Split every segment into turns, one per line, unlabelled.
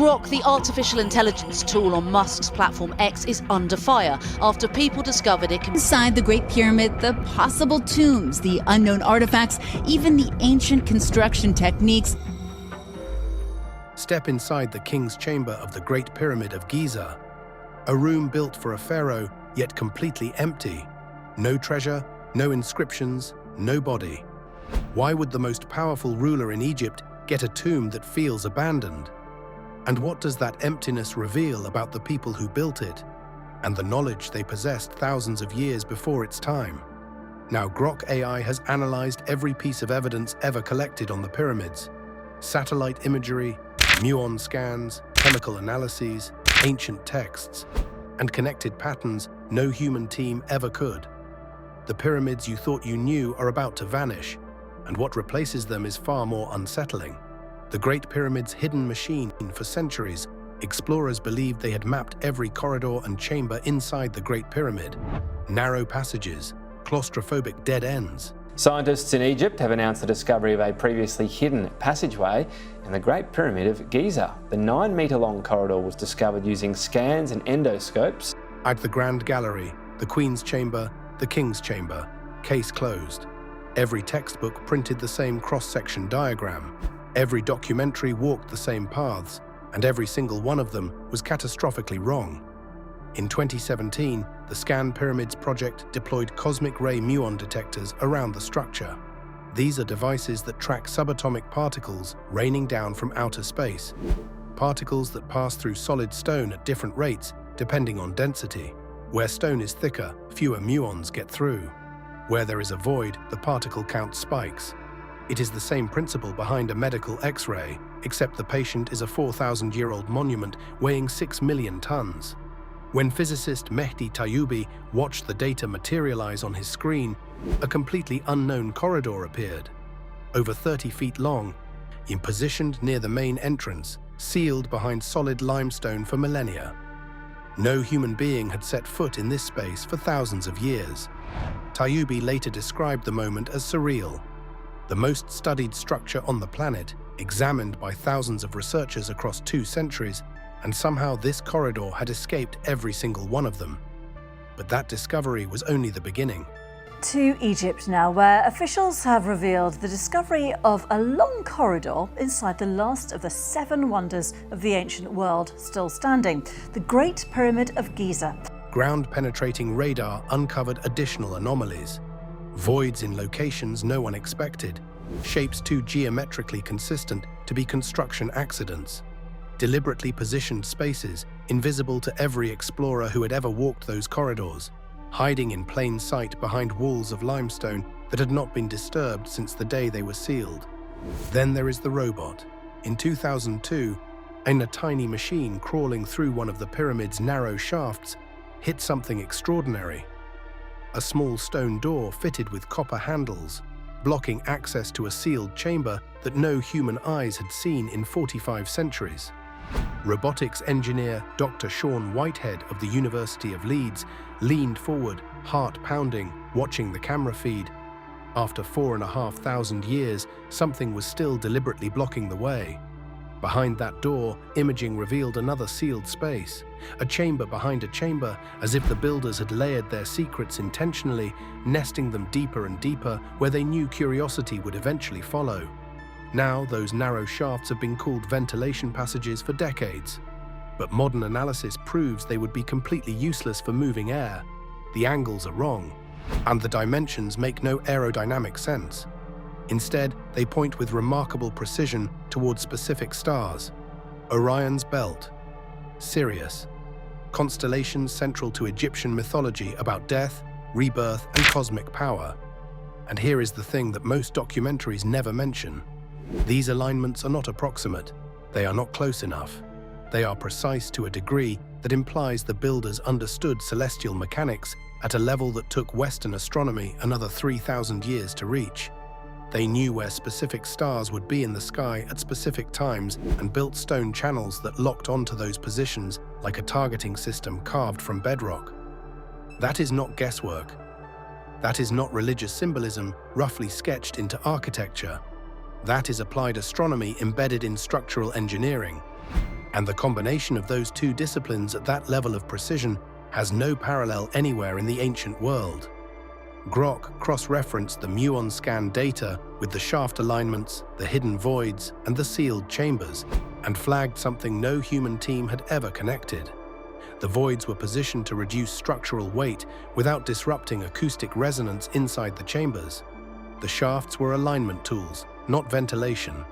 Grok, the artificial intelligence tool on Musk's platform X, is under fire after people discovered it can...
Inside the Great Pyramid, the possible tombs, the unknown artifacts, even the ancient construction techniques.
Step inside the king's chamber of the Great Pyramid of Giza, a room built for a pharaoh, yet completely empty. No treasure, no inscriptions, no body. Why would the most powerful ruler in Egypt get a tomb that feels abandoned? And what does that emptiness reveal about the people who built it, and the knowledge they possessed thousands of years before its time? Now, Grok AI has analyzed every piece of evidence ever collected on the pyramids. Satellite imagery, muon scans, chemical analyses, ancient texts, and connected patterns no human team ever could. The pyramids you thought you knew are about to vanish, and what replaces them is far more unsettling. The Great Pyramid's hidden machine. For centuries, explorers believed they had mapped every corridor and chamber inside the Great Pyramid. Narrow passages, claustrophobic dead ends.
Scientists in Egypt have announced the discovery of a previously hidden passageway in the Great Pyramid of Giza. The 9-metre-long corridor was discovered using scans and endoscopes.
At the Grand Gallery, the Queen's Chamber, the King's Chamber, case closed. Every textbook printed the same cross-section diagram. Every documentary walked the same paths, and every single one of them was catastrophically wrong. In 2017, the Scan Pyramids project deployed cosmic ray muon detectors around the structure. These are devices that track subatomic particles raining down from outer space, particles that pass through solid stone at different rates depending on density. Where stone is thicker, fewer muons get through. Where there is a void, the particle count spikes. It is the same principle behind a medical X-ray, except the patient is a 4,000-year-old monument weighing 6 million tons. When physicist Mehdi Tayyubi watched the data materialize on his screen, a completely unknown corridor appeared. Over 30 feet long, positioned near the main entrance, sealed behind solid limestone for millennia. No human being had set foot in this space for thousands of years. Tayyubi later described the moment as surreal. The most studied structure on the planet, examined by thousands of researchers across 2 centuries, and somehow this corridor had escaped every single one of them. But that discovery was only the beginning.
To Egypt now, where officials have revealed the discovery of a long corridor inside the last of the 7 wonders of the ancient world still standing, the Great Pyramid of Giza.
Ground-penetrating radar uncovered additional anomalies. Voids in locations no one expected, shapes too geometrically consistent to be construction accidents, deliberately positioned spaces invisible to every explorer who had ever walked those corridors, hiding in plain sight behind walls of limestone that had not been disturbed since the day they were sealed. Then there is the robot. In 2002, a tiny machine crawling through one of the pyramid's narrow shafts hit something extraordinary. A small stone door fitted with copper handles, blocking access to a sealed chamber that no human eyes had seen in 45 centuries. Robotics engineer Dr. Sean Whitehead of the University of Leeds leaned forward, heart pounding, watching the camera feed. After 4,500 years, something was still deliberately blocking the way. Behind that door, imaging revealed another sealed space, a chamber behind a chamber, as if the builders had layered their secrets intentionally, nesting them deeper and deeper where they knew curiosity would eventually follow. Now, those narrow shafts have been called ventilation passages for decades. But modern analysis proves they would be completely useless for moving air. The angles are wrong, and the dimensions make no aerodynamic sense. Instead, they point with remarkable precision towards specific stars. Orion's Belt, Sirius, constellations central to Egyptian mythology about death, rebirth, and cosmic power. And here is the thing that most documentaries never mention. These alignments are not approximate. They are not close enough. They are precise to a degree that implies the builders understood celestial mechanics at a level that took Western astronomy another 3,000 years to reach. They knew where specific stars would be in the sky at specific times and built stone channels that locked onto those positions like a targeting system carved from bedrock. That is not guesswork. That is not religious symbolism roughly sketched into architecture. That is applied astronomy embedded in structural engineering. And the combination of those two disciplines at that level of precision has no parallel anywhere in the ancient world. Grok cross-referenced the muon scan data with the shaft alignments, the hidden voids, and the sealed chambers, and flagged something no human team had ever connected. The voids were positioned to reduce structural weight without disrupting acoustic resonance inside the chambers. The shafts were alignment tools, not ventilation.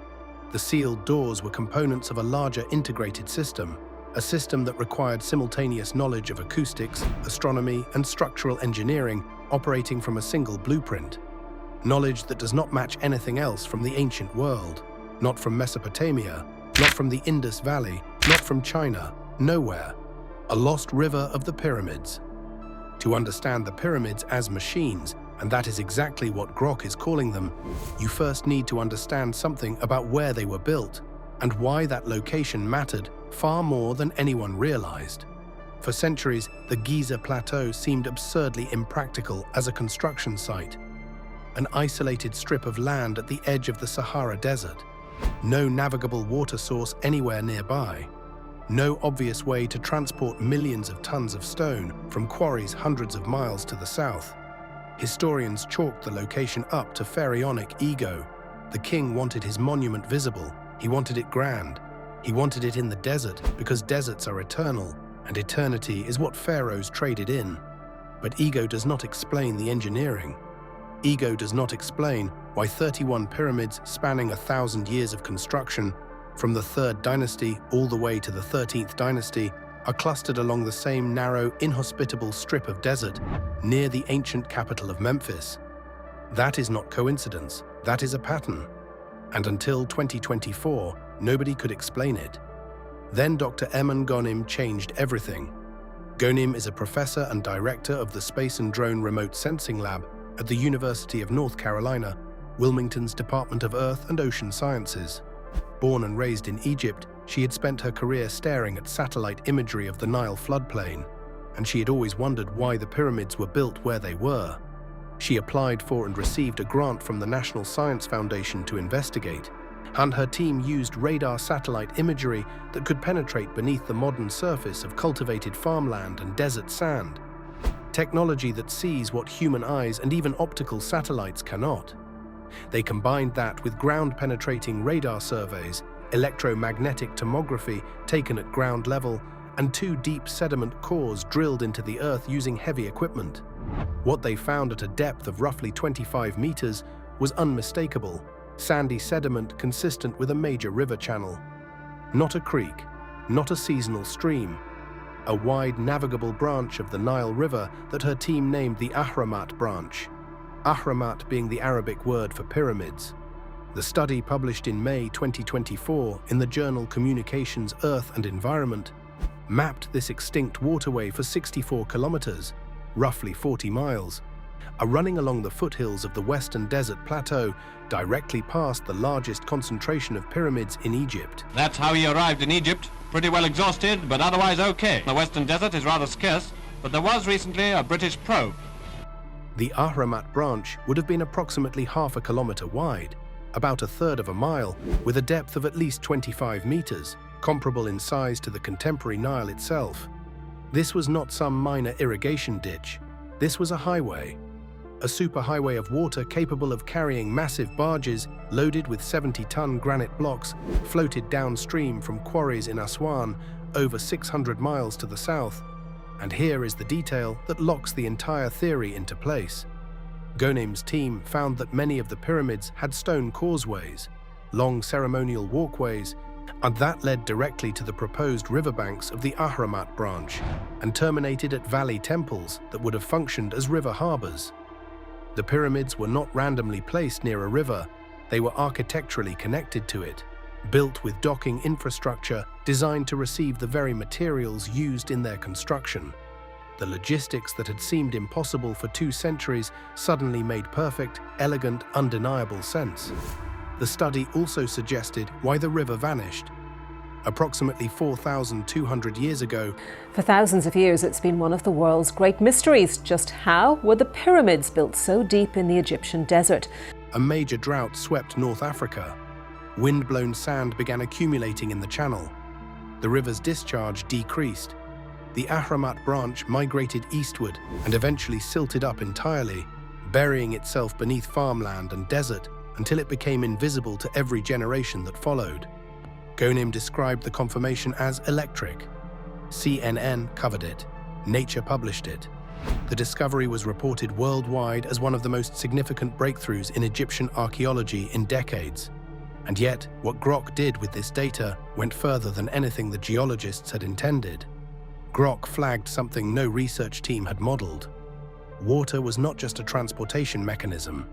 The sealed doors were components of a larger integrated system, a system that required simultaneous knowledge of acoustics, astronomy, and structural engineering operating from a single blueprint. Knowledge that does not match anything else from the ancient world, not from Mesopotamia, not from the Indus Valley, not from China, nowhere. A lost river of the pyramids. To understand the pyramids as machines, and that is exactly what Grok is calling them, you first need to understand something about where they were built, and why that location mattered far more than anyone realized. For centuries, the Giza Plateau seemed absurdly impractical as a construction site. An isolated strip of land at the edge of the Sahara Desert. No navigable water source anywhere nearby. No obvious way to transport millions of tons of stone from quarries hundreds of miles to the south. Historians chalked the location up to pharaonic ego. The king wanted his monument visible. He wanted it grand. He wanted it in the desert because deserts are eternal, and eternity is what pharaohs traded in. But ego does not explain the engineering. Ego does not explain why 31 pyramids spanning 1,000 years of construction, from the 3rd dynasty all the way to the 13th dynasty, are clustered along the same narrow, inhospitable strip of desert near the ancient capital of Memphis. That is not coincidence, that is a pattern. And until 2024, nobody could explain it. Then Dr. Eman Ghanem changed everything. Ghanem is a professor and director of the Space and Drone Remote Sensing Lab at the University of North Carolina, Wilmington's Department of Earth and Ocean Sciences. Born and raised in Egypt, she had spent her career staring at satellite imagery of the Nile floodplain, and she had always wondered why the pyramids were built where they were. She applied for and received a grant from the National Science Foundation to investigate, and her team used radar satellite imagery that could penetrate beneath the modern surface of cultivated farmland and desert sand. Technology that sees what human eyes and even optical satellites cannot. They combined that with ground-penetrating radar surveys, electromagnetic tomography taken at ground level, and 2 deep sediment cores drilled into the earth using heavy equipment. What they found at a depth of roughly 25 meters was unmistakable: sandy sediment consistent with a major river channel. Not a creek, not a seasonal stream. A wide navigable branch of the Nile River that her team named the Ahramat branch. Ahramat being the Arabic word for pyramids. The study, published in May 2024 in the journal Communications, Earth and Environment, mapped this extinct waterway for 64 kilometers, roughly 40 miles, running along the foothills of the Western Desert Plateau, directly past the largest concentration of pyramids in Egypt.
That's how he arrived in Egypt. Pretty well exhausted, but otherwise okay. The Western Desert is rather scarce, but there was recently a British probe.
The Ahramat branch would have been approximately half a kilometer wide, about 1/3 of a mile, with a depth of at least 25 meters, comparable in size to the contemporary Nile itself. This was not some minor irrigation ditch. This was a highway. A superhighway of water capable of carrying massive barges loaded with 70-ton granite blocks floated downstream from quarries in Aswan over 600 miles to the south. And here is the detail that locks the entire theory into place. Ghanem's team found that many of the pyramids had stone causeways, long ceremonial walkways, and that led directly to the proposed riverbanks of the Ahramat branch and terminated at valley temples that would have functioned as river harbors. The pyramids were not randomly placed near a river, they were architecturally connected to it, built with docking infrastructure designed to receive the very materials used in their construction. The logistics that had seemed impossible for 2 centuries suddenly made perfect, elegant, undeniable sense. The study also suggested why the river vanished. Approximately 4,200 years ago,
For thousands of years, it's been one of the world's great mysteries. Just how were the pyramids built so deep in the Egyptian desert?
a major drought swept North Africa. Wind-blown sand began accumulating in the channel. the river's discharge decreased. The Ahramat branch migrated eastward and eventually silted up entirely, burying itself beneath farmland and desert until it became invisible to every generation that followed. Ghonim described the conformation as electric. CNN covered it. Nature published it. The discovery was reported worldwide as one of the most significant breakthroughs in Egyptian archaeology in decades. And yet, what Grok did with this data went further than anything the geologists had intended. Grok flagged something no research team had modeled. Water was not just a transportation mechanism.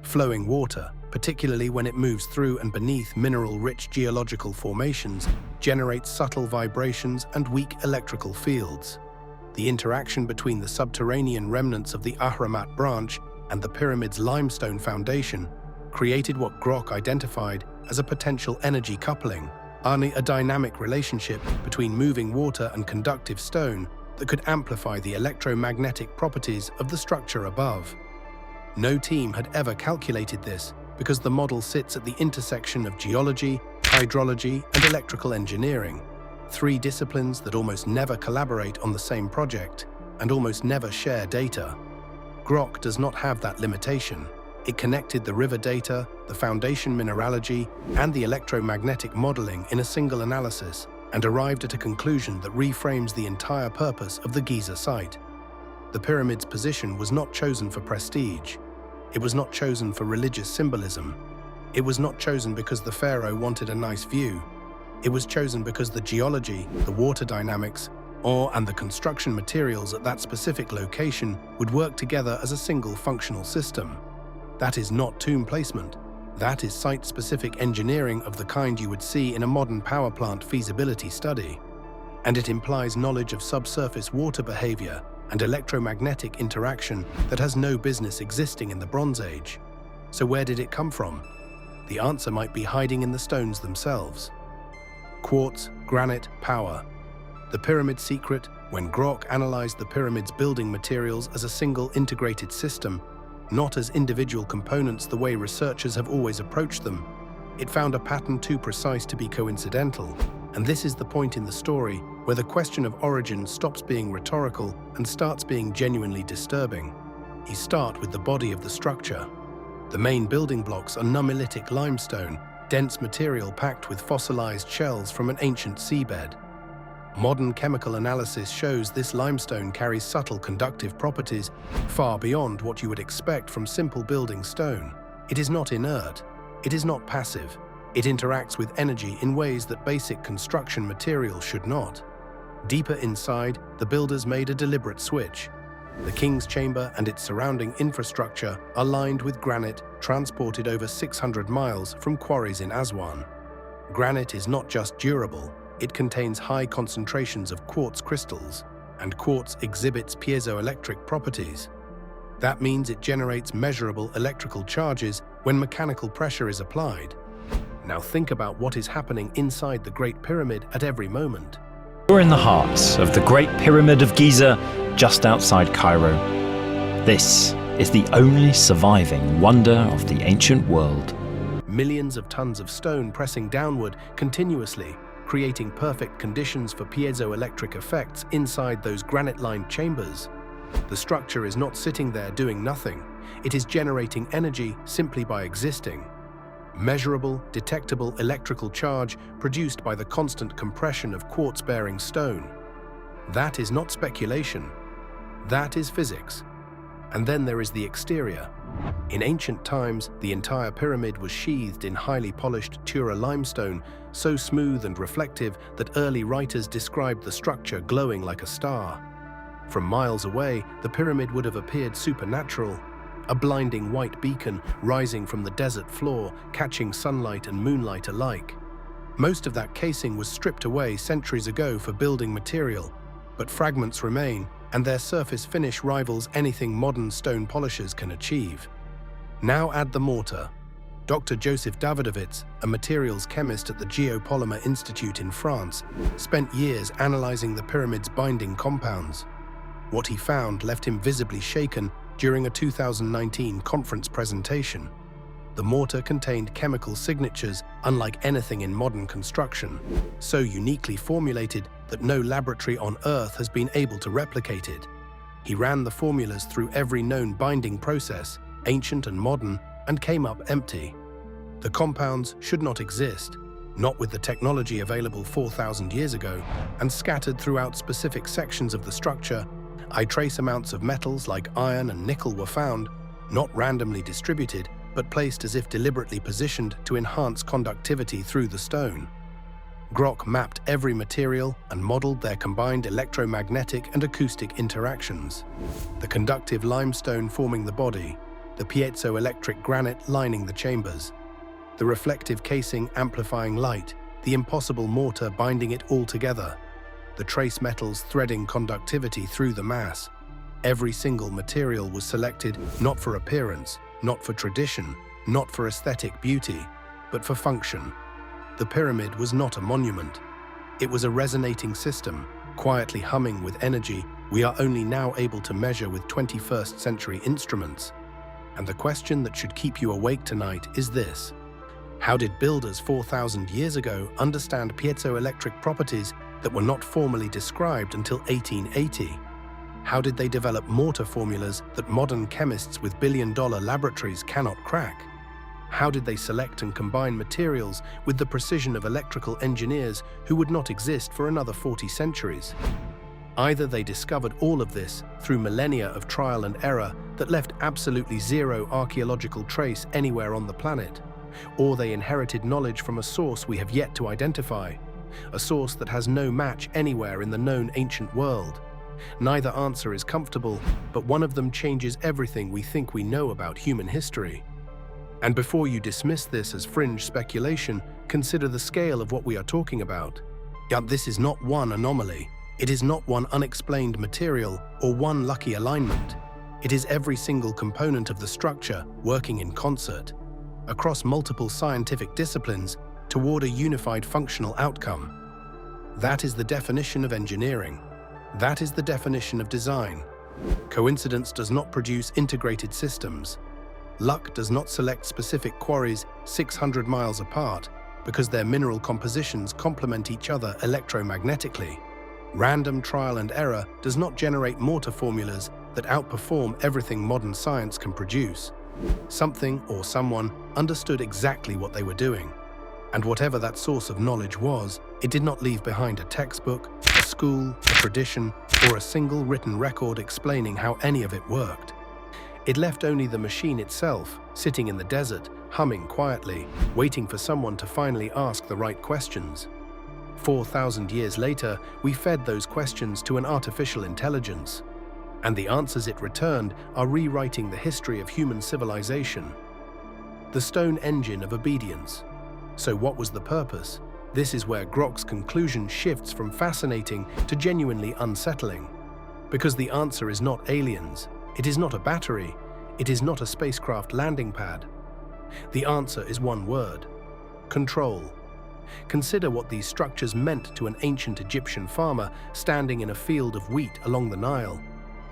Flowing water, particularly when it moves through and beneath mineral-rich geological formations, generates subtle vibrations and weak electrical fields. The interaction between the subterranean remnants of the Ahramat branch and the pyramid's limestone foundation created what Grok identified as a potential energy coupling, a dynamic relationship between moving water and conductive stone that could amplify the electromagnetic properties of the structure above. No team had ever calculated this because the model sits at the intersection of geology, hydrology, and electrical engineering, three disciplines that almost never collaborate on the same project and almost never share data. Grok does not have that limitation. It connected the river data, the foundation mineralogy, and the electromagnetic modeling in a single analysis and arrived at a conclusion that reframes the entire purpose of the Giza site. The pyramid's position was not chosen for prestige. It was not chosen for religious symbolism. It was not chosen because the pharaoh wanted a nice view. It was chosen because the geology, the water dynamics, and the construction materials at that specific location would work together as a single functional system. That is not tomb placement. That is site-specific engineering of the kind you would see in a modern power plant feasibility study. And it implies knowledge of subsurface water behavior and electromagnetic interaction that has no business existing in the Bronze Age. So where did it come from? The answer might be hiding in the stones themselves. Quartz, granite, power. The pyramid secret, when Grok analyzed the pyramid's building materials as a single integrated system, not as individual components the way researchers have always approached them, it found a pattern too precise to be coincidental. And this is the point in the story where the question of origin stops being rhetorical and starts being genuinely disturbing. You start with the body of the structure. The main building blocks are nummulitic limestone, dense material packed with fossilized shells from an ancient seabed. Modern chemical analysis shows this limestone carries subtle conductive properties far beyond what you would expect from simple building stone. It is not inert. It is not passive. It interacts with energy in ways that basic construction material should not. Deeper inside, the builders made a deliberate switch. The King's Chamber and its surrounding infrastructure are lined with granite transported over 600 miles from quarries in Aswan. Granite is not just durable, it contains high concentrations of quartz crystals, and quartz exhibits piezoelectric properties. That means it generates measurable electrical charges when mechanical pressure is applied. Now think about what is happening inside the Great Pyramid at every moment.
We're in the heart of the Great Pyramid of Giza, just outside Cairo. This is the only surviving wonder of the ancient world.
Millions of tons of stone pressing downward continuously, creating perfect conditions for piezoelectric effects inside those granite-lined chambers. The structure is not sitting there doing nothing. It is generating energy simply by existing. Measurable, detectable electrical charge produced by the constant compression of quartz-bearing stone. That is not speculation. That is physics. And then there is the exterior. In ancient times, the entire pyramid was sheathed in highly polished Tura limestone, so smooth and reflective that early writers described the structure glowing like a star. From miles away, the pyramid would have appeared supernatural, a blinding white beacon rising from the desert floor, catching sunlight and moonlight alike. Most of that casing was stripped away centuries ago for building material, but fragments remain, and their surface finish rivals anything modern stone polishers can achieve. Now add the mortar. Dr. Joseph Davidovitz, a materials chemist at the Geopolymer Institute in France, spent years analyzing the pyramid's binding compounds. What he found left him visibly shaken during a 2019 conference presentation. The mortar contained chemical signatures unlike anything in modern construction, so uniquely formulated that no laboratory on Earth has been able to replicate it. He ran the formulas through every known binding process, ancient and modern, and came up empty. The compounds should not exist, not with the technology available 4,000 years ago, and scattered throughout specific sections of the structure. Trace amounts of metals like iron and nickel were found, not randomly distributed, but placed as if deliberately positioned to enhance conductivity through the stone. Grok mapped every material and modeled their combined electromagnetic and acoustic interactions. The conductive limestone forming the body, the piezoelectric granite lining the chambers, the reflective casing amplifying light, the impossible mortar binding it all together, the trace metals threading conductivity through the mass. Every single material was selected not for appearance, not for tradition, not for aesthetic beauty, but for function. The pyramid was not a monument. It was a resonating system, quietly humming with energy we are only now able to measure with 21st century instruments. And the question that should keep you awake tonight is this: how did builders 4,000 years ago understand piezoelectric properties that were not formally described until 1880? How did they develop mortar formulas that modern chemists with billion-dollar laboratories cannot crack? How did they select and combine materials with the precision of electrical engineers who would not exist for another 40 centuries? Either they discovered all of this through millennia of trial and error that left absolutely zero archaeological trace anywhere on the planet, or they inherited knowledge from a source we have yet to identify, a source that has no match anywhere in the known ancient world. Neither answer is comfortable, but one of them changes everything we think we know about human history. And before you dismiss this as fringe speculation, consider the scale of what we are talking about. Yet this is not one anomaly. It is not one unexplained material or one lucky alignment. It is every single component of the structure working in concert, across multiple scientific disciplines, toward a unified functional outcome. That is the definition of engineering. That is the definition of design. Coincidence does not produce integrated systems. Luck does not select specific quarries 600 miles apart because their mineral compositions complement each other electromagnetically. Random trial and error does not generate mortar formulas that outperform everything modern science can produce. Something or someone understood exactly what they were doing. And whatever that source of knowledge was, it did not leave behind a textbook, a school, a tradition, or a single written record explaining how any of it worked. It left only the machine itself, sitting in the desert, humming quietly, waiting for someone to finally ask the right questions. 4,000 years later, we fed those questions to an artificial intelligence. And the answers it returned are rewriting the history of human civilization. The stone engine of obedience. So what was the purpose? This is where Grok's conclusion shifts from fascinating to genuinely unsettling. Because the answer is not aliens. It is not a battery. It is not a spacecraft landing pad. The answer is one word: control. Consider what these structures meant to an ancient Egyptian farmer standing in a field of wheat along the Nile.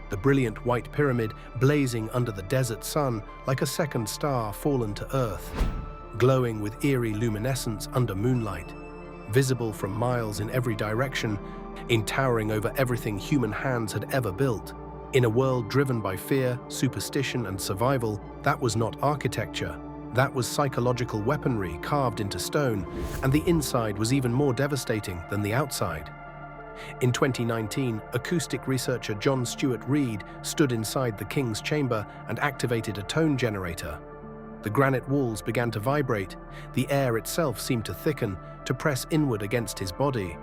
The brilliant white pyramid blazing under the desert sun like a second star fallen to earth, glowing with eerie luminescence under moonlight, visible from miles in every direction, towering over everything human hands had ever built. In a world driven by fear, superstition, and survival, that was not architecture. That was psychological weaponry carved into stone, and the inside was even more devastating than the outside. In 2019, acoustic researcher John Stuart Reid stood inside the king's chamber and activated a tone generator. The granite walls began to vibrate. The air itself seemed to thicken, to press inward against his body.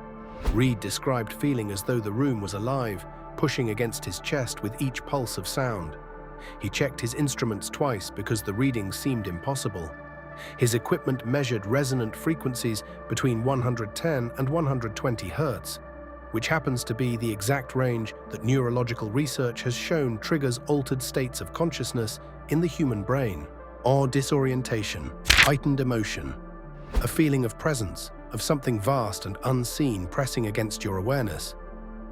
Reid described feeling as though the room was alive, pushing against his chest with each pulse of sound. He checked his instruments twice because the readings seemed impossible. His equipment measured resonant frequencies between 110 and 120 Hz, which happens to be the exact range that neurological research has shown triggers altered states of consciousness in the human brain. Or disorientation, heightened emotion, a feeling of presence, of something vast and unseen pressing against your awareness.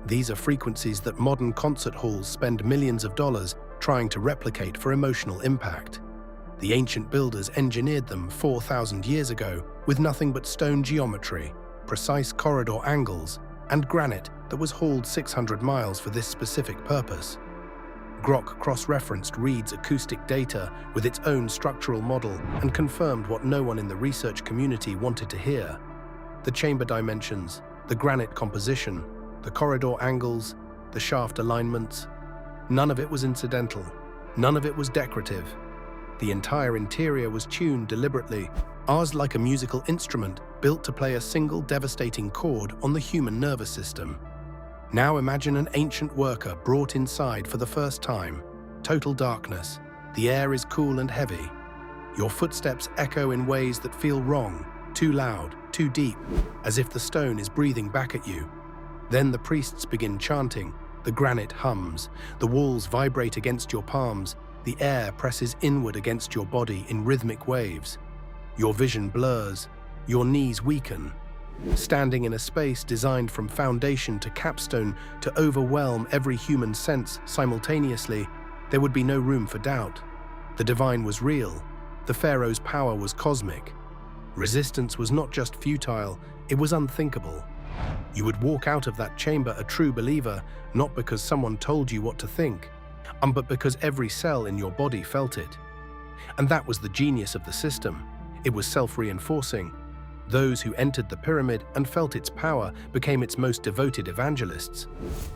These are frequencies that modern concert halls spend millions of dollars trying to replicate for emotional impact. The ancient builders engineered them 4,000 years ago with nothing but stone geometry, precise corridor angles, and granite that was hauled 600 miles for this specific purpose. Grok cross-referenced Reed's acoustic data with its own structural model and confirmed what no one in the research community wanted to hear. The chamber dimensions, the granite composition, the corridor angles, the shaft alignments, none of it was incidental. None of it was decorative. The entire interior was tuned deliberately, ours like a musical instrument built to play a single devastating chord on the human nervous system. Now imagine an ancient worker brought inside for the first time. Total darkness. The air is cool and heavy. Your footsteps echo in ways that feel wrong, too loud, too deep, as if the stone is breathing back at you. Then the priests begin chanting. The granite hums. The walls vibrate against your palms. The air presses inward against your body in rhythmic waves. Your vision blurs. Your knees weaken. Standing in a space designed from foundation to capstone to overwhelm every human sense simultaneously, there would be no room for doubt. The divine was real. The pharaoh's power was cosmic. Resistance was not just futile, it was unthinkable. You would walk out of that chamber a true believer, not because someone told you what to think, but because every cell in your body felt it. And that was the genius of the system. It was self-reinforcing. Those who entered the pyramid and felt its power became its most devoted evangelists.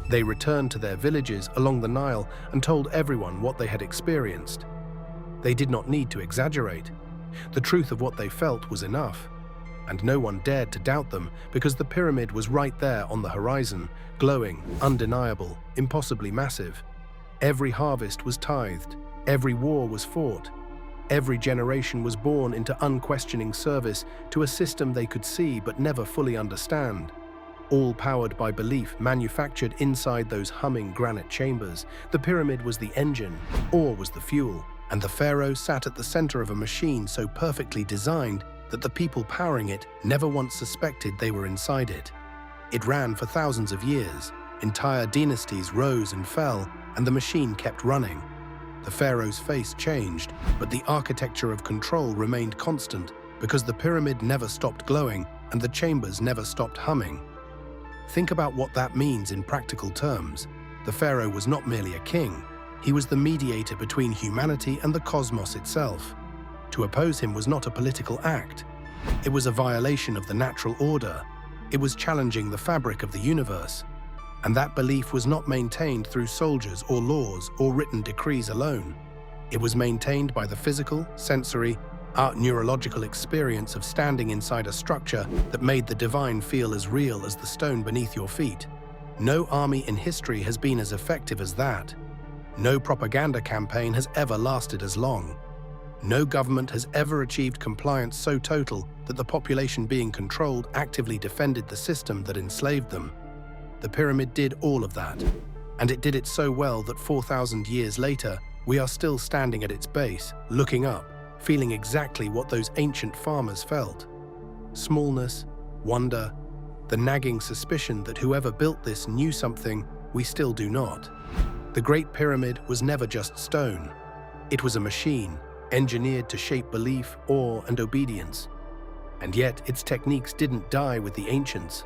They returned to their villages along the Nile and told everyone what they had experienced. They did not need to exaggerate. The truth of what they felt was enough. And no one dared to doubt them because the pyramid was right there on the horizon, glowing, undeniable, impossibly massive. Every harvest was tithed, every war was fought, every generation was born into unquestioning service to a system they could see but never fully understand. All powered by belief manufactured inside those humming granite chambers. The pyramid was the engine, ore was the fuel, and the pharaoh sat at the center of a machine so perfectly designed that the people powering it never once suspected they were inside it. It ran for thousands of years. Entire dynasties rose and fell, and the machine kept running. The pharaoh's face changed, but the architecture of control remained constant because the pyramid never stopped glowing and the chambers never stopped humming. Think about what that means in practical terms. The pharaoh was not merely a king. He was the mediator between humanity and the cosmos itself. To oppose him was not a political act. It was a violation of the natural order. It was challenging the fabric of the universe. And that belief was not maintained through soldiers or laws or written decrees alone. It was maintained by the physical, sensory, neurological experience of standing inside a structure that made the divine feel as real as the stone beneath your feet. No army in history has been as effective as that. No propaganda campaign has ever lasted as long. No government has ever achieved compliance so total that the population being controlled actively defended the system that enslaved them. The pyramid did all of that, and it did it so well that 4,000 years later, we are still standing at its base, looking up, feeling exactly what those ancient farmers felt. Smallness, wonder, the nagging suspicion that whoever built this knew something we still do not. The Great Pyramid was never just stone. It was a machine, engineered to shape belief, awe, and obedience. And yet, its techniques didn't die with the ancients.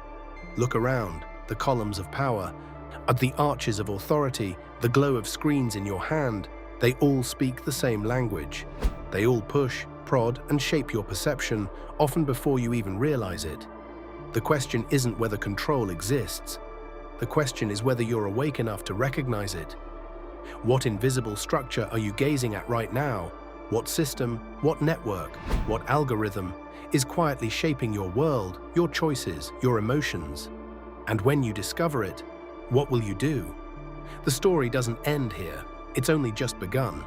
Look around, the columns of power, at the arches of authority, the glow of screens in your hand, they all speak the same language. They all push, prod, and shape your perception, often before you even realize it. The question isn't whether control exists. The question is whether you're awake enough to recognize it. What invisible structure are you gazing at right now? What system, what network, what algorithm is quietly shaping your world, your choices, your emotions? And when you discover it, what will you do? The story doesn't end here. It's only just begun.